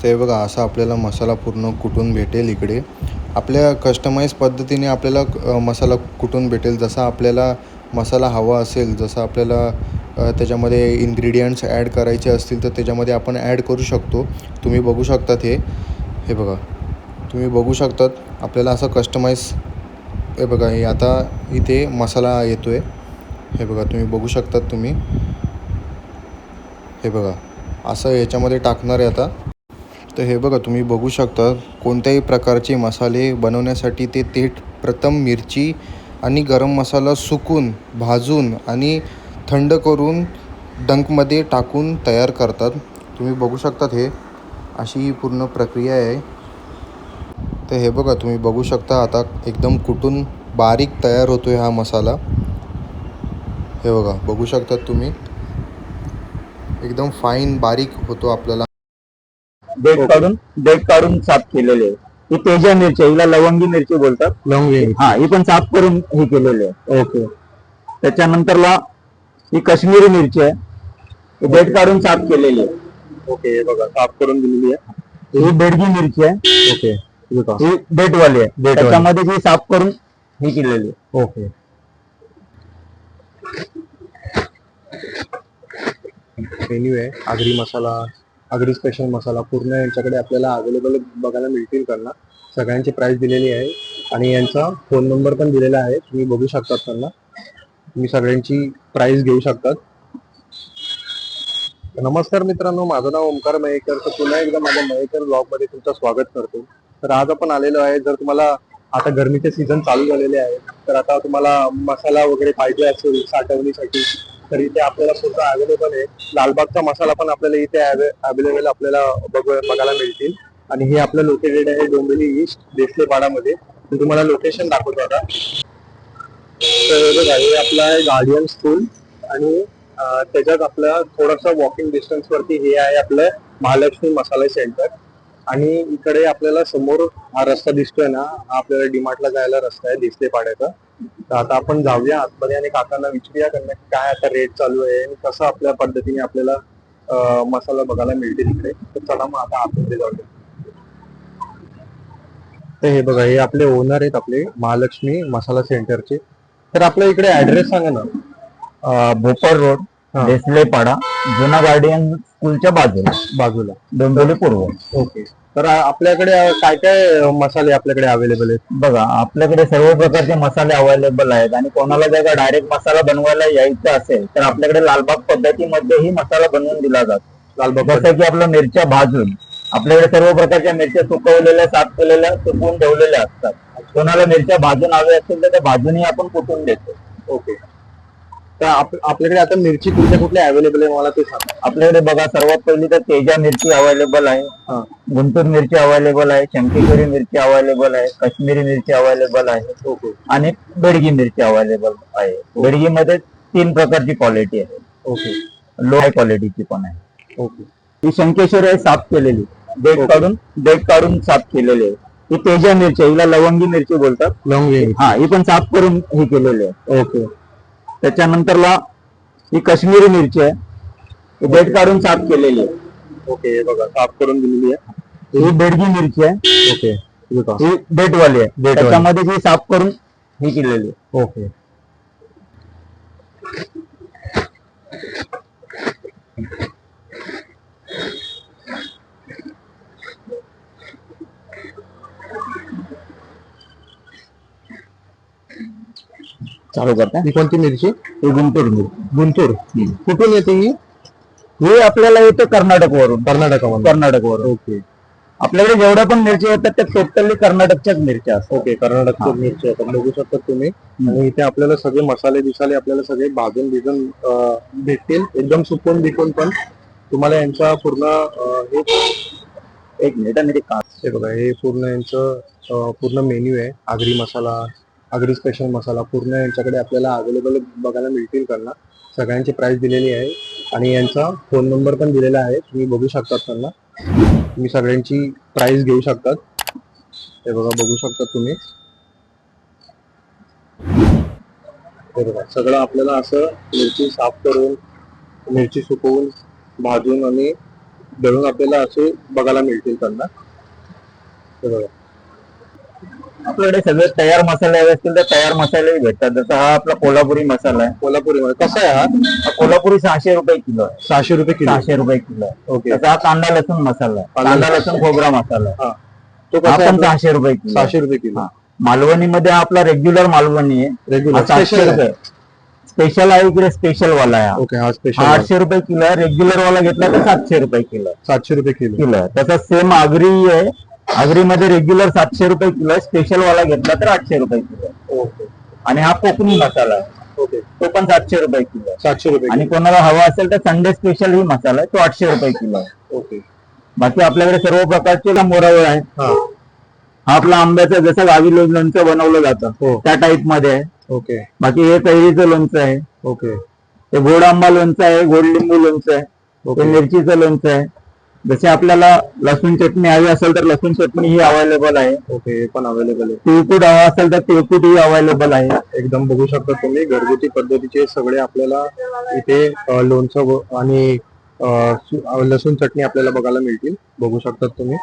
तर हे बघा असा आपल्याला मसाला पूर्ण कुटून भेटेल इकडे. आपल्या कस्टमाइज पद्धतीने आपल्याला मसाला कुटून भेटेल. जसा आपल्याला मसाला हवा असेल, जसं आपल्याला त्याच्यामध्ये इन्ग्रेडियंट्स ॲड करायचे असतील तर त्याच्यामध्ये आपण ॲड करू शकतो. तुम्ही बघू शकतात हे बघा. तुम्ही बघू शकतात आपल्याला असं कस्टमाइज. हे बघा हे आता इथे मसाला येतो आहे. हे बघा तुम्ही बघू शकतात तुम्ही. हे बघा असं याच्यामध्ये टाकणार आहे आता. तर हे बघा तुम्ही बघू शकता कोणत्याही प्रकारचे मसाले बनवण्यासाठी ते प्रथम मिरची आणि गरम मसाला सुकून, भाजून आणि थंड करून डंकमध्ये टाकून तयार करतात. तुम्ही बघू शकतात हे अशी ही पूर्ण प्रक्रिया आहे. तर हे बघा तुम्ही बघू शकता आता एकदम कुटून बारीक तयार होतो आहे हा मसाला. हे बघा बघू शकतात तुम्ही एकदम फाईन बारीक होतो आपल्याला. देठ काढून साफ केलेले आहे. ही तेजा मिरची हिला लवंगी मिरची बोलतात. लवंगी हा, ही पण साफ करून हे केलेली आहे. ओके. त्याच्यानंतरला ही काश्मीरी मिरची आहे. देठ काढून साफ केलेली आहे. ओके. हे बघा साफ करून दिलेली आहे. ही बेडगी मिरची आहे. ओके. ही देठवाली आहे. त्याच्यामध्ये ही साफ करून ही केलेली आहे. ओके. मेन्यू आहे आगरी मसाला, आगरी स्पेशल मसाला पूर्ण यांच्याकडे आपल्याला अवेलेबल बघायला मिळतील त्यांना. सगळ्यांची प्राईस दिलेली आहे आणि यांचा फोन नंबर पण दिलेला आहे. तुम्ही बघू शकतात त्यांना. तुम्ही सगळ्यांची प्राईस घेऊ शकतात. नमस्कार मित्रांनो, माझं नाव ओमकार मयेकर. तर पुन्हा एकदा माझ्या मयेकर ब्लॉगमध्ये तुमचं स्वागत करतो. तर आज आपण आलेलो आहे, जर तुम्हाला आता गरमीचे सीझन चालू झालेले आहेत तर आता तुम्हाला मसाला वगैरे पाहिजे असेल साठवणीसाठी तर इथे आपल्याला सुद्धा अवेलेबल आहे. लालबागचा मसाला पण आपल्याला इथे अवेलेबल आपल्याला बघायला मिळतील. आणि हे आपलं लोकेटेड आहे डोंबिवली ईस्ट देसलेपाडामध्ये. मी तुम्हाला लोकेशन दाखवतो आता. तर बघा हे आपलं आहे गार्डियन स्कूल आणि त्याच्यात आपलं थोडंसं वॉकिंग डिस्टन्स वरती हे आहे आपलं महालक्ष्मी मसाला सेंटर. आणि इकडे आपल्याला समोर हा रस्ता दिसतोय ना, हा आपल्याला डीमार्टला जायला रस्ता आहे देसलेपाड्याचा. तर आता आपण जाऊया आतमध्ये आणि काकांना विचारूया त्यांना काय आता रेट चालू आहे आणि कसं आपल्या पद्धतीने आपल्याला मसाला बघायला मिळते तिकडे. तर चला मग आता आतमध्ये जाऊया. तर हे बघा हे आपले ओनर आहेत आपले महालक्ष्मी मसाला सेंटरचे. तर आपल्या इकडे ऍड्रेस सांगा ना. भोपर रोड, देसलेपाडा, जुना गार्डियन स्कूलच्या बाजूला डोंबिवली पूर्व. ओके. तर आपल्याकडे काय काय मसाले आपल्याकडे अवेलेबल आहेत? बघा आपल्याकडे सर्व प्रकारचे मसाले अवेलेबल आहेत आणि कोणाला जर का डायरेक्ट मसाला बनवायला यायचा असेल तर आपल्याकडे लालबाग पद्धतीमध्येही मसाला बनवून दिला जातो. लालबाग जसं की आपल्या मिरच्या भाजून, आपल्याकडे सर्व प्रकारच्या मिरच्या सुकवलेल्या, साफ केलेल्या, सुकवून ठेवलेल्या असतात. कोणाला मिरच्या भाजून हव्या असतील तर त्या भाजूनही आपण कुटून देतो. ओके. तर आपल्याकडे आता मिरची कुठल्या कुठल्या अवेलेबल आहे मला ते सांगा. आपल्याकडे बघा सर्वात पहिली तर तेजा मिरची अवेलेबल आहे, गुंटूर मिरची अवेलेबल आहे, शंकेश्वरी मिरची अवेलेबल आहे, काश्मीरी मिरची अवेलेबल आहे. ओके. आणि बेडगी मिरची अवेलेबल आहे. बेडगी मध्ये 3 प्रकारची क्वालिटी आहे. ओके. लो हाय क्वालिटीची पण आहे. ओके. ही शंकेश्वरी आहे साफ केलेली, देठ काढून साफ केलेली आहे. ही तेजा मिरची हिला लवंगी मिरची बोलतात. लवंगी. हा, ही पण साफ करून हे केलेली आहे. ओके. त्याच्यानंतरला ही काश्मीरी मिरची आहे. देठ काढून साफ केलेली आहे. ओके. बघा साफ करून दिलेली आहे. ही बेडगी मिरची आहे. ओके. ही देठवाली आहे. त्याच्यामध्ये ही साफ करून ही केलेली आहे. ओके. चालू करता. ही कोणती मिरची? ही गुंटूर मिरची. गुंटूर. कुठून येते ही? ही आपल्याला येते कर्नाटक वरून. कर्नाटकवरून. ओके. आपल्याकडे जेवढ्या पण मिरची येतात त्या टोटली कर्नाटकच्याच मिरच्या असतात. ओके. कर्नाटकच्या मिरची येतात बघू शकतात तुम्ही. आणि इथे आपल्याला सगळे मसाले दिसाले आपल्याला सगळे भाजून भिजून भेटतील एकदम सुकून बिकून. पण तुम्हाला यांचा पूर्ण एक मिनिट आणि ते हे बघा हे पूर्ण यांचं पूर्ण मेन्यू आहे. आगरी मसाला, आगरी स्पेशल मसाला पूर्ण यांच्याकडे आपल्याला अवेलेबल बघायला मिळतील त्यांना. सगळ्यांची प्राइस दिलेली आहे आणि यांचा फोन नंबर पण दिलेला आहे. तुम्ही बघू शकतात त्यांना. तुम्ही सगळ्यांची प्राइस घेऊ शकतात. हे बघा बघू शकतात तुम्ही. हे बघा सगळं आपल्याला असं मिरची साफ करून, मिरची सुकवून, भाजून आणि दळून आपल्याला असे बघायला मिळतील त्यांना. हे बघा. आपल्याकडे सगळे तयार मसाले हवे असतील तर तयार मसालेही भेटतात. जसा हा आपला कोल्हापुरी मसाला आहे. कोल्हापुरी मध्ये कसा आहे हा? हा कोल्हापुरी 600 रुपये किलो आहे. 600 रुपये किलो. 600 रुपये किलो आहे. ओके. तसा हा कांदा लसूण मसाला आहे. कांदा लसूण खोबरा मसाला आहे. हा, तो हा कसा पण आहे? 600 रुपये किलो आहे. 600 रुपये किलो. हा. मालवणी मध्ये हा आपला रेग्युलर मालवणी आहे. रेग्युलर हा 700 रुपये. स्पेशल आहे इकडे स्पेशल वाला आहे. ओके. हा स्पेशल 800 रुपये किलो आहे. रेग्युलर वाला घेतला तर 700 रुपये किलो आहे. 700 रुपये किलो आहे. तसा सेम आगरी आहे. आगरी मध्ये रेग्युलर 700 रुपये किलो आहे. स्पेशल वाला घेतला तर 800 रुपये किलो आहे. ओके. आणि हा कोकणी मसाला आहे. ओके. तो पण 700 रुपये किलो आहे. 700 रुपये आणि कोणाला हवा असेल तर संडे स्पेशल ही मसाला आहे. तो 800 रुपये किलो आहे. ओके. बाकी आपल्याकडे सर्व प्रकारचे मोरावळ आहे. हा. हा आपला आंब्याचं जसं गावी लोणचं बनवलं जातं हो. त्या टाईप मध्ये आहे. ओके. बाकी हे कैरीचं लोणचं आहे. ओके. हे गोड आंबा लोणचं आहे. गोड लिंबू लोणचं आहे. ओके. हे मिरचीचं लोणचं आहे. जसे आपल्याला लसूण चटणी हवी असेल तर लसूण चटणी ही अवेलेबल आहे. ओके. हे पण अवेलेबल आहे. तिळकुट हवा असेल तर तिळकुट ही अवेलेबल आहे. एकदम बघू शकता तुम्ही घरगुती पद्धतीचे सगळे आपल्याला इथे लोणचं आणि लसूण चटणी आपल्याला बघायला मिळतील. बघू शकता तुम्ही.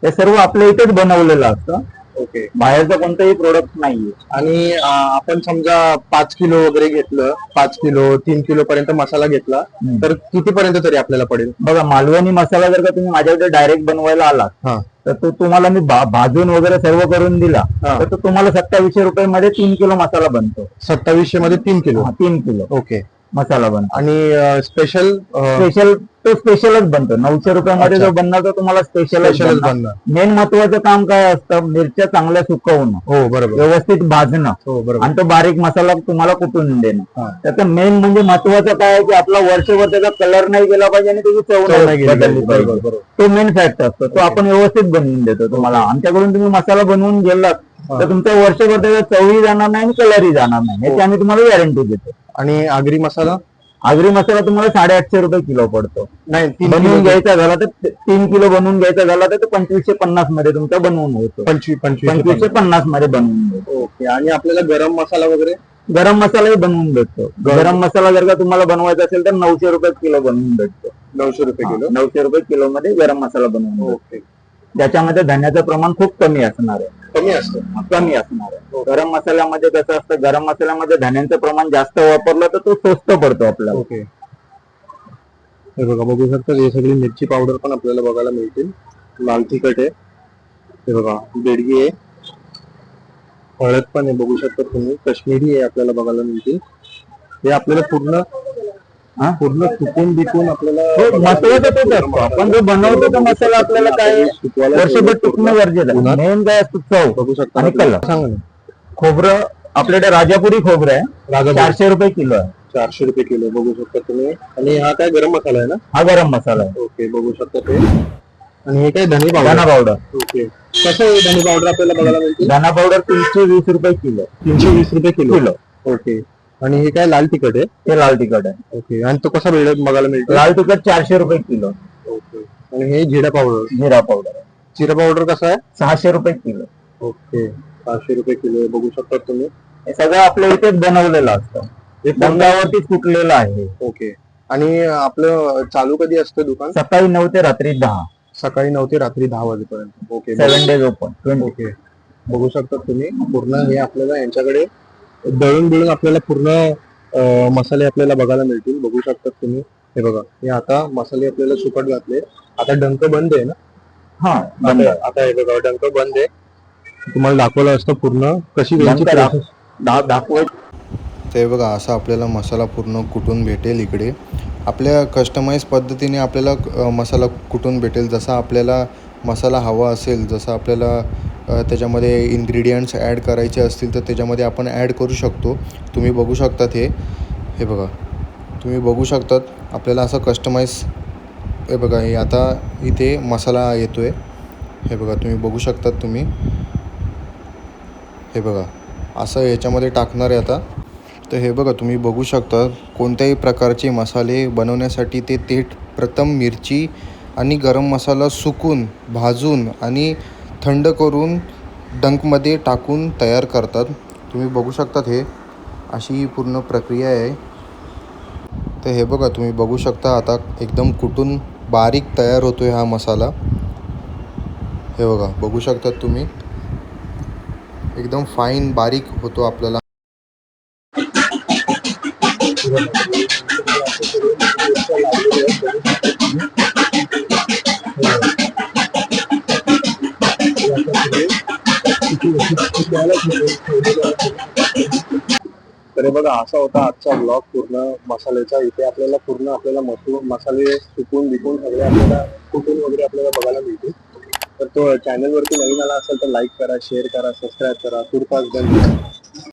हे सर्व आपल्या इथेच बनवलेलं असतं. ओके. बाहेरचं कोणतंही प्रोडक्ट नाहीये. आणि आपण समजा 5 किलो वगैरे घेतलं, 5 किलो 3 किलो पर्यंत मसाला घेतला तर किती पर्यंत तरी आपल्याला पडेल? बघा मालवणी मसाला जर का तुम्ही माझ्याकडे डायरेक्ट बनवायला आलात हा. तर तो तुम्हाला मी भाजून वगैरे सर्व करून दिला हा. तर तो तुम्हाला 2700 रुपये मध्ये 3 किलो मसाला बनतो. 2700 मध्ये 3 किलो. 3 kilo okay. मसाला बनतो. आणि स्पेशल तो स्पेशलच बनतो. 900 रुपयामध्ये जो बनणार तो तुम्हाला स्पेशलच बनणार. मेन महत्वाचं काम काय असतं, मिरच्या चांगल्या सुकवणं, हो बरोबर, व्यवस्थित भाजणं, हो बरोबर, आणि तो बारीक मसाला तुम्हाला कुटून देणं. हा. त्याचं मेन म्हणजे महत्वाचं काय आहे की आपला वर्षभर त्याचा कलर नाही गेला पाहिजे आणि त्याची चव नाही बदलली पाहिजे. बरोबर. तो मेन फॅक्ट असतो. तो आपण व्यवस्थित बनवून देतो तुम्हाला. आमच्याकडून तुम्ही मसाला बनवून गेलात तर तुमच्या वर्षभर त्याचा चवही जाणार नाही आणि कलरही जाणार नाही, याची आम्ही तुम्हाला गॅरंटी देतो. आणि आगरी मसाला? आगरी मसाला तुम्हाला 850 रुपये किलो पडतो. नाही, बनवून घ्यायचा झाला तर 3 किलो बनवून घ्यायचा झाला तर 2550 मध्ये तुमचा बनवून होतो. 2550 मध्ये बनवून होतो. ओके. आणि आपल्याला गरम मसाला वगैरे? गरम मसालाही बनवून भेटतो. गरम मसाला जर का तुम्हाला बनवायचा असेल तर 900 रुपये किलो बनवून भेटतो. 900 रुपये किलो? 900 रुपये किलो मध्ये गरम मसाला बनवून भेटतो. ओके. ज्याच्यामध्ये धन्याचं प्रमाण खूप कमी असणार आहे. कमी असतं? कमी असणार आहे. गरम मसाल्यामध्ये कसं असतं, गरम मसाल्यामध्ये धन्यांचं प्रमाण जास्त वापरलं तर तो स्वस्त पडतो आपल्याला. ओके. हे बघा, बघू शकता हे सगळी मिरची पावडर पण आपल्याला बघायला मिळतील. लाल तिखट आहे, हे बघा बेडगी आहे, हळद पण आहे बघू शकता तुम्ही, काश्मीरी आहे आपल्याला बघायला मिळतील. हे आपल्याला पूर्ण सुकून बिकून आपल्याला महत्वाचं तेच असतं. आपण जो बनवतो तो मसाला आपल्याला काय वर्षभर टिकणं गरजेचं आहे. मेन काय असतं चव बघू शकता आणि कलर. सांगा ना. खोबरं आपल्याकडे राजापुरी खोबरं आहे, 400 रुपये किलो आहे. 400 रुपये किलो बघू शकता तुम्ही. आणि हा काय गरम मसाला आहे ना? हा गरम मसाला आहे. ओके, बघू शकता ते. आणि हे काय धनी धना पावडर? ओके. कसं आहे धनी पावडर आपल्याला बघायला मिळतील? धना पावडर 320 रुपये किलो. 320 रुपये किलो. ओके. आणि हे काय लाल तिखट आहे? हे लाल तिखट आहे. ओके. आणि तो कसा बघायला मिळतो? लाल तिखट 400 रुपये किलो. ओके. आणि हे जिरा पावडर? जिरा पावडर आहे. जिरा पावडर कसा आहे? 600 रुपये किलो. ओके. 600 रुपये किलो बघू शकता तुम्ही. हे सगळं आपल्या इथेच बनवलेलं असतं. हे बंगावरतीच कुटलेलं आहे. ओके. आणि आपलं चालू कधी असतं दुकान? सकाळी 9 ते रात्री 10. सकाळी 9 ते रात्री 10 वाजेपर्यंत. ओके. 7 days open. ओके. बघू शकता तुम्ही पूर्ण हे आपल्याला यांच्याकडे दळून बिळून आपल्याला पूर्ण मसाले आपल्याला बघायला मिळतील. बघू शकता तुम्ही. हे बघा, हे आता मसाले आपल्याला सुकट घातले. आता डंक बंद आहे ना? हा, बंद आहे. आता हे बघा डंक बंद आहे. तुम्हाला दाखवलं असतं पूर्ण कशी दाखवायचं. ते बघा असा आपल्याला मसाला पूर्ण कुटून भेटेल. इकडे आपल्या कस्टमाइज पद्धतीने आपल्याला मसाला कुटून भेटेल. जसा आपल्याला मसाला हवा असेल, जसं आपल्याला त्याच्यामध्ये इन्ग्रेडियंट्स ॲड करायचे असतील तर त्याच्यामध्ये आपण ॲड करू शकतो. तुम्ही बघू शकतात हे बघा, तुम्ही बघू शकतात आपल्याला असं कस्टमाइज. हे बघा, हे आता इथे मसाला येतो आहे. हे बघा, तुम्ही बघू शकतात तुम्ही. हे बघा असं याच्यामध्ये टाकणार आहे आता. तर हे बघा तुम्ही बघू शकता कोणत्याही प्रकारचे मसाले बनवण्यासाठी ते थेट प्रथम मिरची आणि गरम मसाला सुकून भाजून आणि थंड करून डंकमध्ये टाकून तयार करतात. तुम्ही बघू शकतात हे अशी ही पूर्ण प्रक्रिया आहे. तर हे बघा तुम्ही बघू शकता आता एकदम कुटून बारीक तयार होतोय हा मसाला. हे बघा, बघू शकतात तुम्ही, एकदम फाईन बारीक होतो आपल्याला. तर हे बघा, असा होता आजचा ब्लॉग पूर्ण मसाल्याचा. इथे आपल्याला मसाले सुकून बिकून सगळे आपल्याला कुठून वगैरे आपल्याला बघायला मिळतील. तर तो चॅनल वरती नवीन आला असेल तर लाईक करा, शेअर करा, सबस्क्राईब करा. तुर्तास बंद.